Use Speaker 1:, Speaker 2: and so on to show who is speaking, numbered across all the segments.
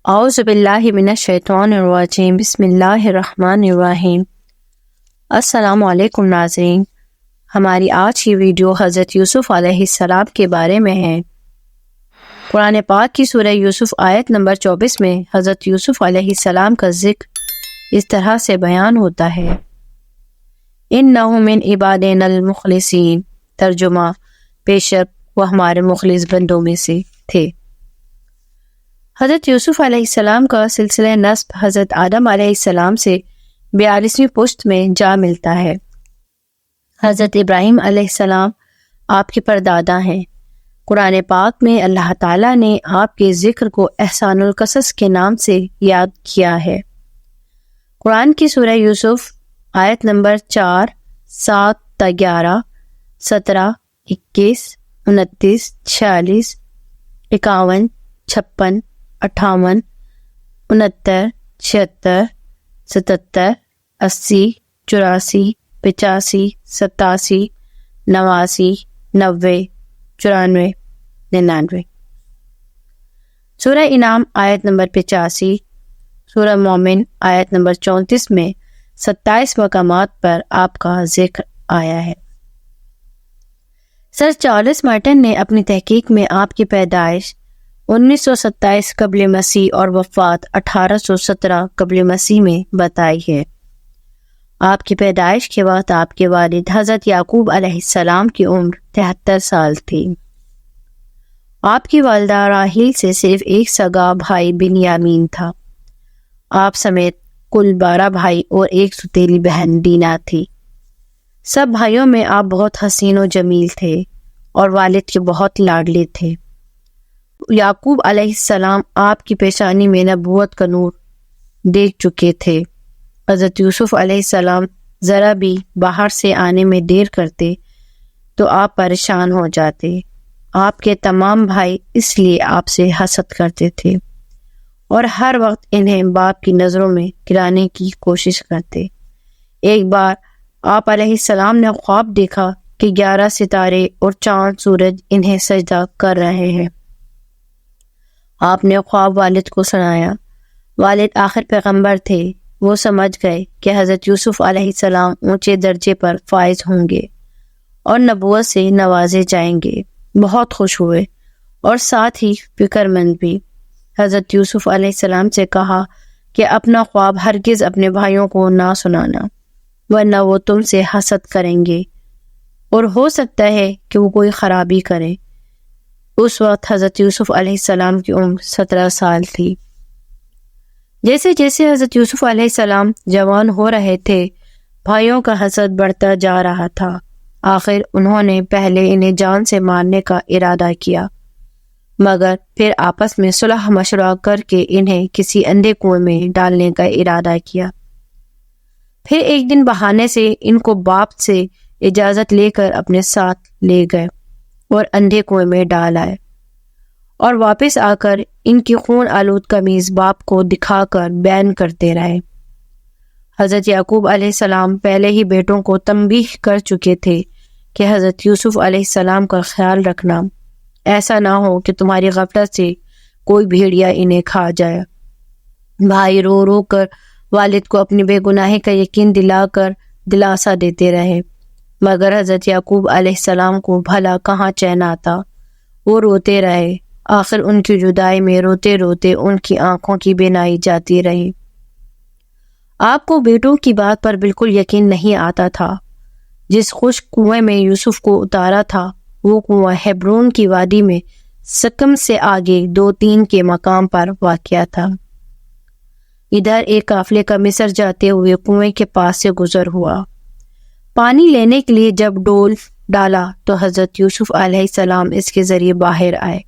Speaker 1: اعوذ باللہ من الشیطان الرجیم بسم اللہ الرحمن الرحیم۔ السلام علیکم ناظرین، ہماری آج کی ویڈیو حضرت یوسف علیہ السلام کے بارے میں ہے۔ قرآن پاک کی سورہ یوسف آیت نمبر 24 میں حضرت یوسف علیہ السلام کا ذکر اس طرح سے بیان ہوتا ہے: اِنَّهُ مِنْ عِبَادِنَا الْمُخْلَصِينَ، ترجمہ: بے شک وہ ہمارے مخلص بندوں میں سے تھے۔ حضرت یوسف علیہ السلام کا سلسلہ نسب حضرت آدم علیہ السلام سے 42ویں پشت میں جا ملتا ہے۔ حضرت ابراہیم علیہ السلام آپ کے پردادا ہیں۔ قرآن پاک میں اللہ تعالیٰ نے آپ کے ذکر کو احسان القصص کے نام سے یاد کیا ہے۔ قرآن کی سورہ یوسف آیت نمبر 4، 7 تا 11، 17، 21، 29، 46، 51، 56، 58، 69، 76، 77، 80، 84، 85، 87، 89، 90، 94، 99۔ سورہ انعام آیت نمبر 85، سورہ مومن آیت نمبر 34 میں 27 مقامات پر آپ کا ذکر آیا ہے۔ سر چارلس مارٹن نے اپنی تحقیق میں آپ کی پیدائش 1927 قبل مسیح اور وفات 1817 قبل مسیح میں بتائی ہے۔ آپ کی پیدائش کے وقت آپ کے والد حضرت یعقوب علیہ السلام کی عمر 73 سال تھی۔ آپ کی والدہ راحیل سے صرف ایک سگا بھائی بنیامین تھا۔ آپ سمیت کل 12 بھائی اور ایک ستیلی بہن دینا تھی۔ سب بھائیوں میں آپ بہت حسین و جمیل تھے اور والد کے بہت لاڈلے تھے۔ یعقوب علیہ السلام آپ کی پیشانی میں نبوت کا نور دیکھ چکے تھے۔ حضرت یوسف علیہ السلام ذرا بھی باہر سے آنے میں دیر کرتے تو آپ پریشان ہو جاتے۔ آپ کے تمام بھائی اس لیے آپ سے حسد کرتے تھے اور ہر وقت انہیں باپ کی نظروں میں گرانے کی کوشش کرتے۔ ایک بار آپ علیہ السلام نے خواب دیکھا کہ 11 ستارے اور چاند سورج انہیں سجدہ کر رہے ہیں۔ آپ نے خواب والد کو سنایا۔ والد آخر پیغمبر تھے، وہ سمجھ گئے کہ حضرت یوسف علیہ السلام اونچے درجے پر فائز ہوں گے اور نبوت سے نوازے جائیں گے۔ بہت خوش ہوئے اور ساتھ ہی فکر مند بھی۔ حضرت یوسف علیہ السلام سے کہا کہ اپنا خواب ہرگز اپنے بھائیوں کو نہ سنانا، ورنہ وہ تم سے حسد کریں گے اور ہو سکتا ہے کہ وہ کوئی خرابی کریں۔ اس وقت حضرت یوسف علیہ السلام کی عمر 17 سال تھی۔ جیسے جیسے حضرت یوسف علیہ السلام جوان ہو رہے تھے، بھائیوں کا حسد بڑھتا جا رہا تھا۔ آخر انہوں نے پہلے انہیں جان سے مارنے کا ارادہ کیا، مگر پھر آپس میں صلح مشورہ کر کے انہیں کسی اندھے کنویں میں ڈالنے کا ارادہ کیا۔ پھر ایک دن بہانے سے ان کو باپ سے اجازت لے کر اپنے ساتھ لے گئے اور اندھے کنویں میں ڈال آئے، اور واپس آ کر ان کی خون آلود قمیض باپ کو دکھا کر بیان کرتے رہے۔ حضرت یعقوب علیہ السلام پہلے ہی بیٹوں کو تنبیہ کر چکے تھے کہ حضرت یوسف علیہ السلام کا خیال رکھنا، ایسا نہ ہو کہ تمہاری غفلت سے کوئی بھیڑیا انہیں کھا جائے۔ بھائی رو رو کر والد کو اپنی بے گناہی کا یقین دلا کر دلاسا دیتے رہے، مگر حضرت یعقوب علیہ السلام کو بھلا کہاں چین آتا۔ وہ روتے رہے۔ آخر ان کی جدائی میں روتے روتے ان کی آنکھوں کی بینائی جاتی رہی۔ آپ کو بیٹوں کی بات پر بالکل یقین نہیں آتا تھا۔ جس خشک کنویں میں یوسف کو اتارا تھا، وہ کنواں ہیبرون کی وادی میں سکم سے آگے 2-3 کے مقام پر واقع تھا۔ ادھر ایک قافلے کا مصر جاتے ہوئے کنویں کے پاس سے گزر ہوا۔ پانی لینے کے لیے جب ڈول ڈالا تو حضرت یوسف علیہ السلام اس کے ذریعے باہر آئے۔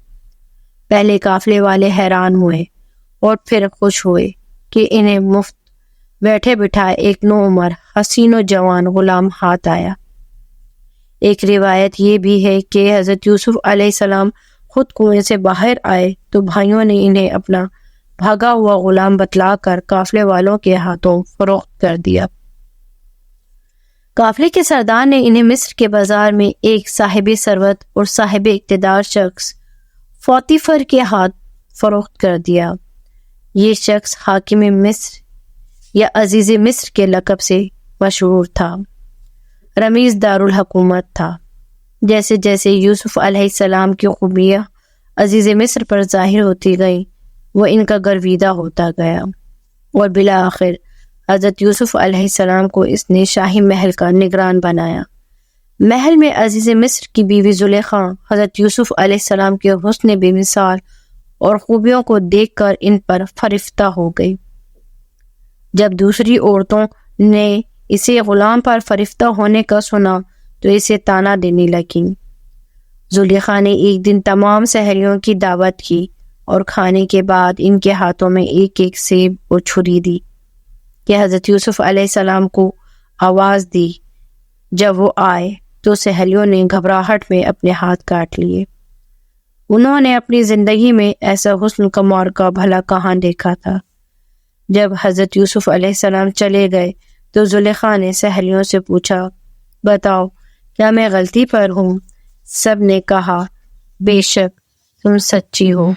Speaker 1: پہلے قافلے والے حیران ہوئے اور پھر خوش ہوئے کہ انہیں مفت بیٹھے بٹھائے ایک نوعمر حسین و جوان غلام ہاتھ آیا۔ ایک روایت یہ بھی ہے کہ حضرت یوسف علیہ السلام خود کنویں سے باہر آئے تو بھائیوں نے انہیں اپنا بھاگا ہوا غلام بتلا کر قافلے والوں کے ہاتھوں فروخت کر دیا۔ قافلے کے سردار نے انہیں مصر کے بازار میں ایک صاحب ثروت اور صاحب اقتدار شخص فوتیفر کے ہاتھ فروخت کر دیا۔ یہ شخص حاکم مصر یا عزیز مصر کے لقب سے مشہور تھا۔ رمیز دارالحکومت تھا۔ جیسے جیسے یوسف علیہ السلام کی خوبیاں عزیز مصر پر ظاہر ہوتی گئیں، وہ ان کا گرویدہ ہوتا گیا، اور بالآخر حضرت یوسف علیہ السلام کو اس نے شاہی محل کا نگران بنایا۔ محل میں عزیز مصر کی بیوی زلیخا حضرت یوسف علیہ السلام کے حسن بے مثال اور خوبیوں کو دیکھ کر ان پر فرفتہ ہو گئی۔ جب دوسری عورتوں نے اسے غلام پر فرفتہ ہونے کا سنا تو اسے طعنہ دینے لگیں۔ زلیخا نے ایک دن تمام سحریوں کی دعوت کی اور کھانے کے بعد ان کے ہاتھوں میں ایک ایک سیب اور چھری دی کہ حضرت یوسف علیہ السلام کو آواز دی۔ جب وہ آئے تو سحریوں نے گھبراہٹ میں اپنے ہاتھ کاٹ لیے۔ انہوں نے اپنی زندگی میں ایسا حسن کا موقع بھلا کہاں دیکھا تھا۔ جب حضرت یوسف علیہ السلام چلے گئے تو زلیخا نے سحریوں سے پوچھا، بتاؤ کیا میں غلطی پر ہوں؟ سب نے کہا، بے شک تم سچی ہو۔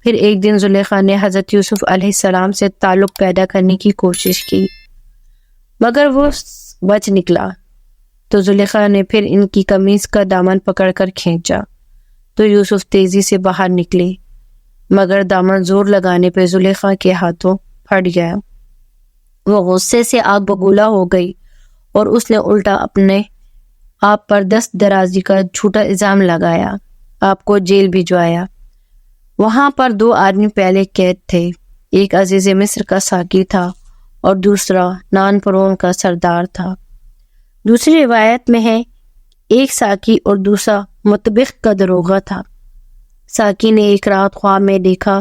Speaker 1: پھر ایک دن زلیخا نے حضرت یوسف علیہ السلام سے تعلق پیدا کرنے کی کوشش کی، مگر وہ بچ نکلا۔ تو زلیخا نے پھر ان کی قمیص کا دامن پکڑ کر کھینچا تو یوسف تیزی سے باہر نکلے، مگر دامن زور لگانے پہ زلیخا کے ہاتھوں پھٹ گیا۔ وہ غصے سے آگ بگولا ہو گئی اور اس نے الٹا اپنے آپ پر دست درازی کا جھوٹا الزام لگایا، آپ کو جیل بھجوایا۔ وہاں پر 2 آدمی پہلے قید تھے، ایک عزیز مصر کا ساقی تھا اور دوسرا نان پرون کا سردار تھا۔ دوسری روایت میں ہے ایک ساقی اور دوسرا مطبخ کا دروغہ تھا۔ ساقی نے ایک رات خواب میں دیکھا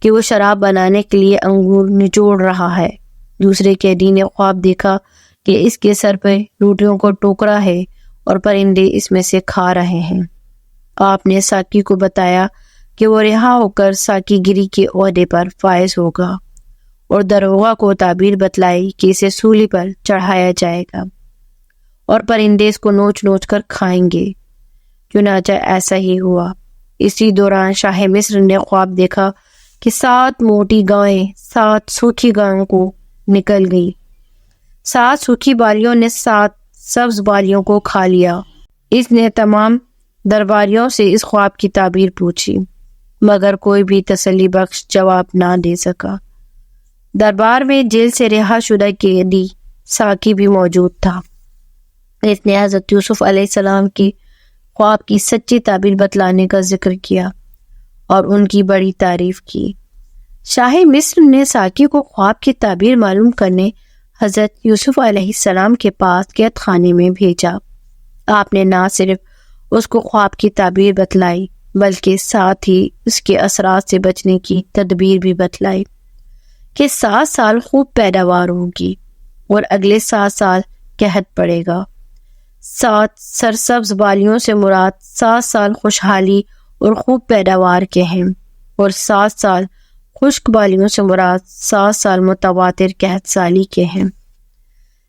Speaker 1: کہ وہ شراب بنانے کے لیے انگور نچوڑ رہا ہے۔ دوسرے قیدی نے خواب دیکھا کہ اس کے سر پہ روٹیوں کو ٹوکرا ہے اور پرندے اس میں سے کھا رہے ہیں۔ آپ نے ساقی کو بتایا کہ وہ رہا ہو کر ساقی گیری کے عہدے پر فائز ہوگا، اور دروغہ کو تعبیر بتلائی کہ اسے سولی پر چڑھایا جائے گا اور پرندے اس کو نوچ نوچ کر کھائیں گے۔ چنانچہ ایسا ہی ہوا۔ اسی دوران شاہ مصر نے خواب دیکھا کہ 7 موٹی گائیں 7 سوکھی گائوں کو نکل گئی۔ 7 سوکھی بالیوں نے 7 سبز بالیوں کو کھا لیا۔ اس نے تمام درباریوں سے اس خواب کی تعبیر پوچھی، مگر کوئی بھی تسلی بخش جواب نہ دے سکا۔ دربار میں جیل سے رہا شدہ قیدی ساقی بھی موجود تھا۔ اس نے حضرت یوسف علیہ السلام کی خواب کی سچی تعبیر بتلانے کا ذکر کیا اور ان کی بڑی تعریف کی۔ شاہ مصر نے ساقی کو خواب کی تعبیر معلوم کرنے حضرت یوسف علیہ السلام کے پاس قید خانے میں بھیجا۔ آپ نے نہ صرف اس کو خواب کی تعبیر بتلائی بلکہ ساتھ ہی اس کے اثرات سے بچنے کی تدبیر بھی بتلائی کہ 7 سال خوب پیداوار ہوگی اور اگلے 7 سال قحط پڑے گا۔ 7 سرسبز بالیوں سے مراد 7 سال خوشحالی اور خوب پیداوار کے ہیں، اور 7 سال خشک بالیوں سے مراد 7 سال متواتر قحط سالی کے ہیں۔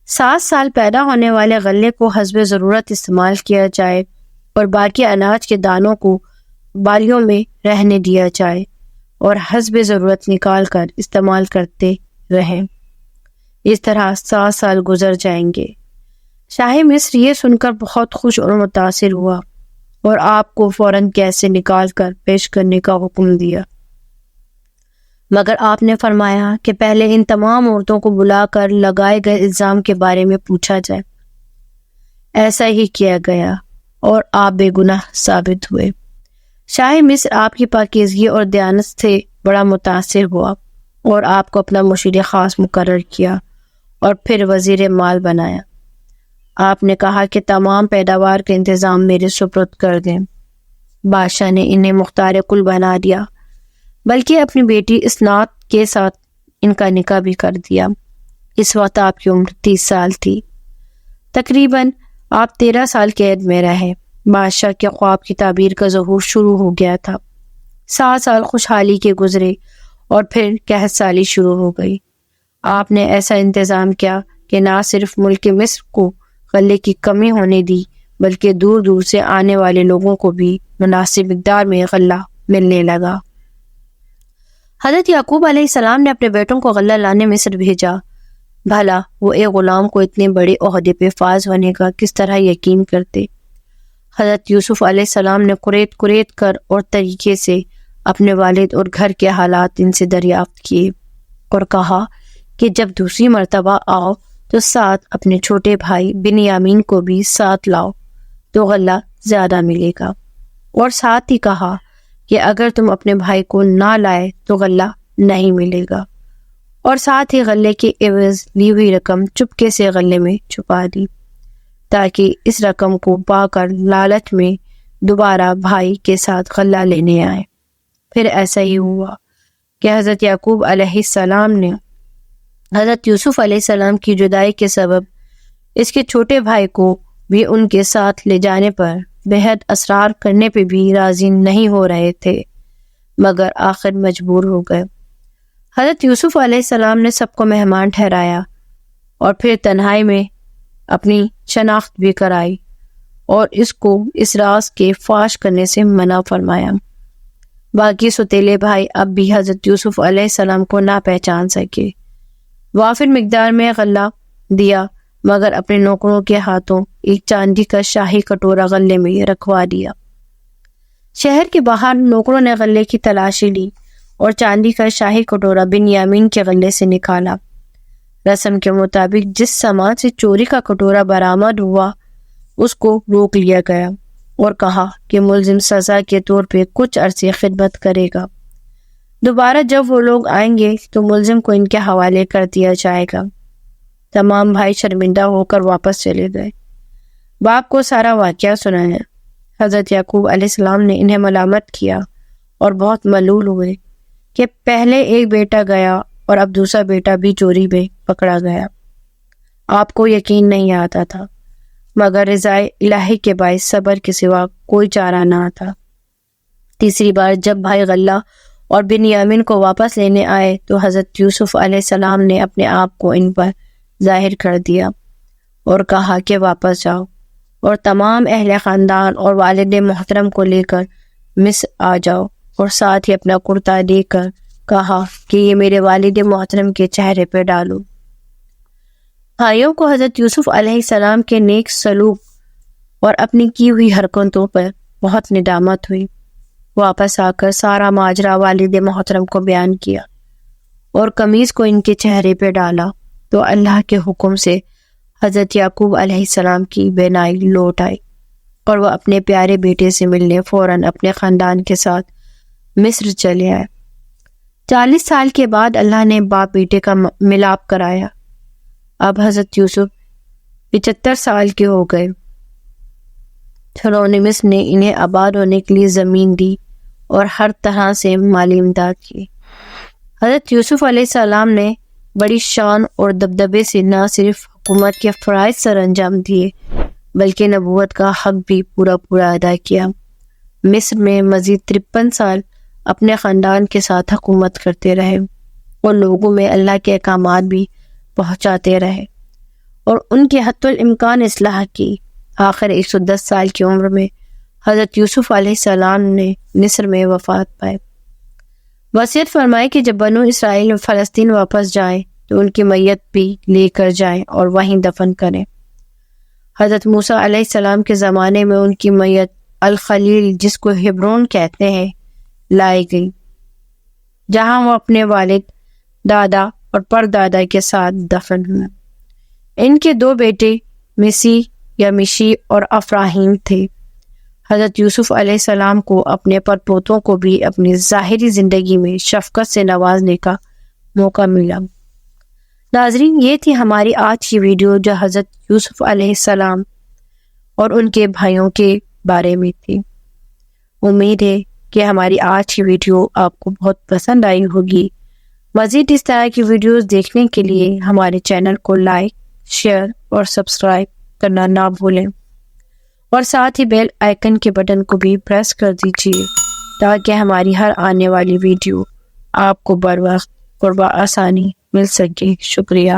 Speaker 1: 7 سال پیدا ہونے والے غلے کو حسب ضرورت استعمال کیا جائے اور باقی اناج کے دانوں کو بالیوں میں رہنے دیا جائے اور حسب ضرورت نکال کر استعمال کرتے رہیں۔ اس طرح 7 سال گزر جائیں گے۔ شاہ مصر یہ سن کر بہت خوش اور متاثر ہوا اور آپ کو فوراً قید سے نکال کر پیش کرنے کا حکم دیا، مگر آپ نے فرمایا کہ پہلے ان تمام عورتوں کو بلا کر لگائے گئے الزام کے بارے میں پوچھا جائے۔ ایسا ہی کیا گیا اور آپ بے گناہ ثابت ہوئے۔ شاہ مصر آپ کی پاکیزگی اور دیانت سے بڑا متاثر ہوا اور آپ کو اپنا مشیر خاص مقرر کیا اور پھر وزیر مال بنایا۔ آپ نے کہا کہ تمام پیداوار کا انتظام میرے سپرد کر دیں۔ بادشاہ نے انہیں مختار کل بنا دیا، بلکہ اپنی بیٹی اسنات کے ساتھ ان کا نکاح بھی کر دیا۔ اس وقت آپ کی عمر 30 سال تھی۔ تقریباً آپ 13 سال قید میں رہے۔ بادشاہ کے خواب کی تعبیر کا ظہور شروع ہو گیا تھا۔ 7 سال خوشحالی کے گزرے اور پھر قحط سالی شروع ہو گئی۔ آپ نے ایسا انتظام کیا کہ نہ صرف ملک مصر کو غلے کی کمی ہونے دی بلکہ دور دور سے آنے والے لوگوں کو بھی مناسب مقدار میں غلہ ملنے لگا۔ حضرت یعقوب علیہ السلام نے اپنے بیٹوں کو غلہ لانے مصر بھیجا۔ بھلا وہ ایک غلام کو اتنے بڑے عہدے پہ فائز ہونے کا کس طرح یقین کرتے؟ حضرت یوسف علیہ السلام نے قریت کر اور طریقے سے اپنے والد اور گھر کے حالات ان سے دریافت کیے اور کہا کہ جب دوسری مرتبہ آؤ تو ساتھ اپنے چھوٹے بھائی بنیامین کو بھی ساتھ لاؤ تو غلہ زیادہ ملے گا، اور ساتھ ہی کہا کہ اگر تم اپنے بھائی کو نہ لائے تو غلہ نہیں ملے گا، اور ساتھ ہی غلے کے عوض لی ہوئی رقم چپکے سے غلے میں چھپا دی تاکہ اس رقم کو پا کر لالچ میں دوبارہ بھائی کے ساتھ غلہ لینے آئے۔ پھر ایسا ہی ہوا کہ حضرت یعقوب علیہ السلام نے حضرت یوسف علیہ السلام کی جدائی کے سبب اس کے چھوٹے بھائی کو بھی ان کے ساتھ لے جانے پر بہت اصرار کرنے پہ بھی راضی نہیں ہو رہے تھے، مگر آخر مجبور ہو گئے۔ حضرت یوسف علیہ السلام نے سب کو مہمان ٹھہرایا اور پھر تنہائی میں اپنی شناخت بھی کرائی اور اس کو اس راز کے فاش کرنے سے منع فرمایا۔ باقی ستیلے بھائی اب بھی حضرت یوسف علیہ السلام کو نہ پہچان سکے۔ وافر مقدار میں غلہ دیا، مگر اپنے نوکروں کے ہاتھوں ایک چاندی کا شاہی کٹورا غلے میں رکھوا دیا۔ شہر کے باہر نوکروں نے غلے کی تلاشی لی اور چاندی کا شاہی کٹورا بنیامین کے غلے سے نکالا۔ رسم کے مطابق جس سامان سے چوری کا کٹورا برآمد ہوا اس کو روک لیا گیا اور کہا کہ ملزم سزا کے طور پہ کچھ عرصے خدمت کرے گا، دوبارہ جب وہ لوگ آئیں گے تو ملزم کو ان کے حوالے کر دیا جائے گا۔ تمام بھائی شرمندہ ہو کر واپس چلے گئے۔ باپ کو سارا واقعہ سنایا۔ حضرت یعقوب علیہ السلام نے انہیں ملامت کیا اور بہت ملول ہوئے کہ پہلے ایک بیٹا گیا اور اب دوسرا بیٹا بھی چوری میں پکڑا گیا۔ آپ کو یقین نہیں آتا تھا، مگر رضائے الہی کے باعث صبر کے سوا کوئی چارہ نہ تھا۔ تیسری بار جب بھائی غلہ اور بنیامین کو واپس لینے آئے تو حضرت یوسف علیہ السلام نے اپنے آپ کو ان پر ظاہر کر دیا اور کہا کہ واپس جاؤ اور تمام اہل خاندان اور والد محترم کو لے کر مصر آ جاؤ، اور ساتھ ہی اپنا کرتا دے کر کہا کہ یہ میرے والد محترم کے چہرے پہ ڈالو۔ بھائیوں کو حضرت یوسف علیہ السلام کے نیک سلوک اور اپنی کی ہوئی حرکتوں پر بہت ندامت ہوئی۔ واپس آ کر سارا ماجرا والد محترم کو بیان کیا اور قمیض کو ان کے چہرے پہ ڈالا تو اللہ کے حکم سے حضرت یعقوب علیہ السلام کی بینائی لوٹ آئی اور وہ اپنے پیارے بیٹے سے ملنے فوراً اپنے خاندان کے ساتھ مصر چلے آئے۔ 40 سال کے بعد اللہ نے باپ بیٹے کا ملاپ کرایا۔ اب حضرت یوسف 75 سال کے ہو گئے۔ فرعون مصر نے انہیں آباد ہونے کے لیے زمین دی اور ہر طرح سے مالی امداد کی۔ حضرت یوسف علیہ السلام نے بڑی شان اور دبدبے سے نہ صرف حکومت کے فرائض سر انجام دیے بلکہ نبوت کا حق بھی پورا ادا کیا۔ مصر میں مزید 53 سال اپنے خاندان کے ساتھ حکومت کرتے رہے اور لوگوں میں اللہ کے احکامات بھی پہنچاتے رہے اور ان کی حتی الامکان اصلاح کی۔ آخر 110 سال کی عمر میں حضرت یوسف علیہ السلام نے مصر میں وفات پائے۔ وصیت فرمائی کہ جب بنو اسرائیل فلسطین واپس جائیں تو ان کی میت بھی لے کر جائیں اور وہیں دفن کریں۔ حضرت موسیٰ علیہ السلام کے زمانے میں ان کی میت الخلیل، جس کو ہبرون کہتے ہیں، لائی گئی، جہاں وہ اپنے والد، دادا اور پردادا کے ساتھ دفن ہوئے۔ ان کے 2 بیٹے مشی اور افراہیم تھے۔ حضرت یوسف علیہ السلام کو اپنے پرپوتوں کو بھی اپنی ظاہری زندگی میں شفقت سے نوازنے کا موقع ملا۔ ناظرین، یہ تھی ہماری آج کی ویڈیو جو حضرت یوسف علیہ السلام اور ان کے بھائیوں کے بارے میں تھی۔ امید ہے کہ ہماری آج کی ویڈیو آپ کو بہت پسند آئی ہوگی۔ مزید اس طرح کی ویڈیوز دیکھنے کے لیے ہمارے چینل کو لائک، شیئر اور سبسکرائب کرنا نہ بھولیں، اور ساتھ ہی بیل آئیکن کے بٹن کو بھی پریس کر دیجیے تاکہ ہماری ہر آنے والی ویڈیو آپ کو بر وقت اور بآسانی مل سکے۔ شکریہ۔